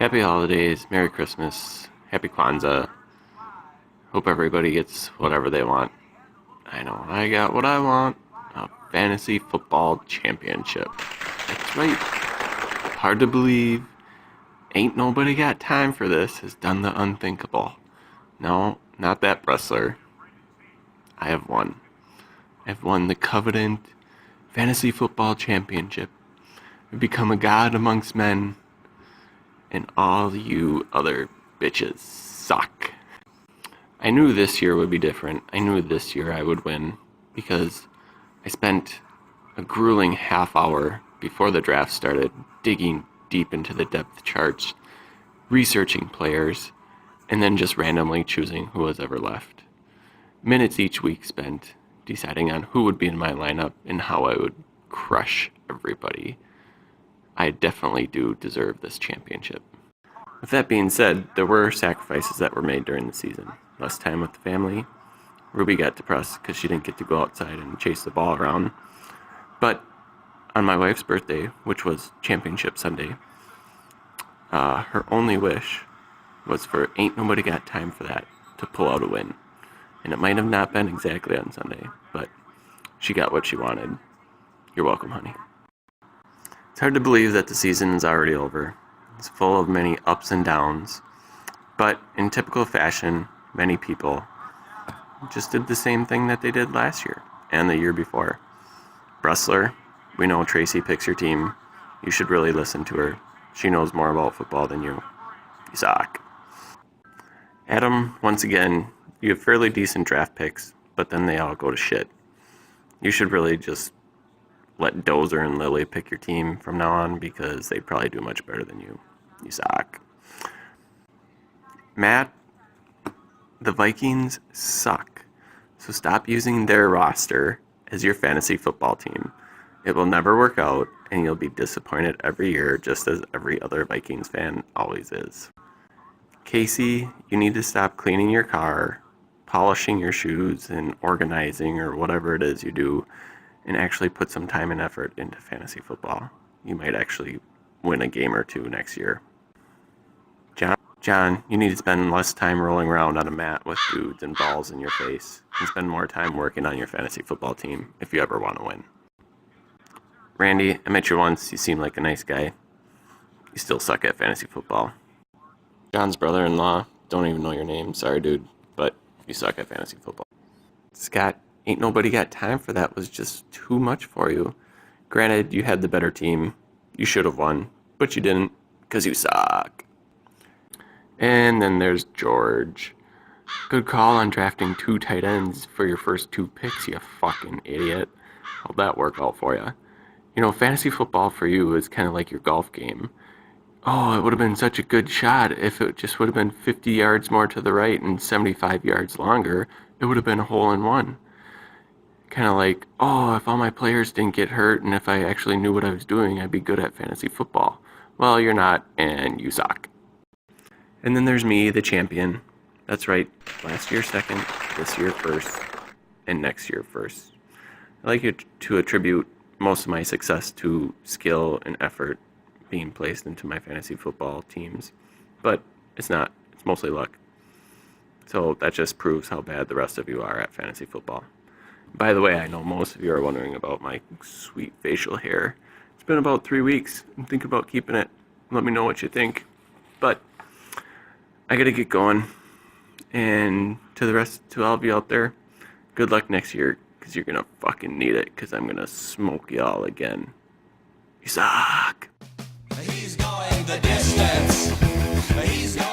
Happy holidays, Merry Christmas, Happy Kwanzaa. Hope everybody gets whatever they want. I know I got what I want. A fantasy football championship. That's right. Hard to believe. Ain't nobody got time for this has done the unthinkable. No, not that wrestler. I have won. I've won the coveted fantasy football championship. I've become a god amongst men. And all you other bitches suck. I knew this year would be different. I knew this year I would win because I spent a grueling half hour before the draft started digging deep into the depth charts, researching players, and then just randomly choosing who was ever left. Minutes each week spent deciding on who would be in my lineup and how I would crush everybody. I definitely do deserve this championship. With that being said, there were sacrifices that were made during the season. Less time with the family. Ruby got depressed because she didn't get to go outside and chase the ball around. But on my wife's birthday, which was Championship Sunday, her only wish was for ain't nobody got time for that to pull out a win. And it might have not been exactly on Sunday, but she got what she wanted. You're welcome, honey. It's hard to believe that the season is already over. It's full of many ups and downs, but in typical fashion, many people just did the same thing that they did last year and the year before. Bressler, we know Tracy picks your team. You should really listen to her. She knows more about football than you. You suck. Adam, once again, you have fairly decent draft picks, but then they all go to shit. You should really just let Dozer and Lily pick your team from now on because they probably do much better than you. You suck. Matt, the Vikings suck. So stop using their roster as your fantasy football team. It will never work out, and you'll be disappointed every year, just as every other Vikings fan always is. Casey, you need to stop cleaning your car, polishing your shoes, and organizing or whatever it is you do, and actually put some time and effort into fantasy football. You might actually win a game or two next year. John, you need to spend less time rolling around on a mat with dudes and balls in your face and spend more time working on your fantasy football team if you ever want to win. Randy, I met you once. You seem like a nice guy. You still suck at fantasy football. John's brother-in-law, don't even know your name. Sorry, dude, but you suck at fantasy football. Scott, ain't nobody got time for that was just too much for you. Granted, you had the better team. You should have won, but you didn't because you suck. And then there's George. Good call on drafting 2 tight ends for your first 2 picks, you fucking idiot. How'd that work out for you? You know, fantasy football for you is kind of like your golf game. Oh, it would have been such a good shot if it just would have been 50 yards more to the right and 75 yards longer. It would have been a hole-in-one. Kind of like, oh, if all my players didn't get hurt and if I actually knew what I was doing, I'd be good at fantasy football. Well, you're not, and you suck. And then there's me, the champion. That's right, last year second, this year first, and next year first. I like to attribute most of my success to skill and effort being placed into my fantasy football teams, but it's not. It's mostly luck. So that just proves how bad the rest of you are at fantasy football. By the way, I know most of you are wondering about my sweet facial hair. It's been about 3 weeks. I'm thinking about keeping it. Let me know what you think. But I gotta get going. And to all of you out there, good luck next year, because you're gonna fucking need it, because I'm gonna smoke y'all again. You suck. He's going the distance. He's going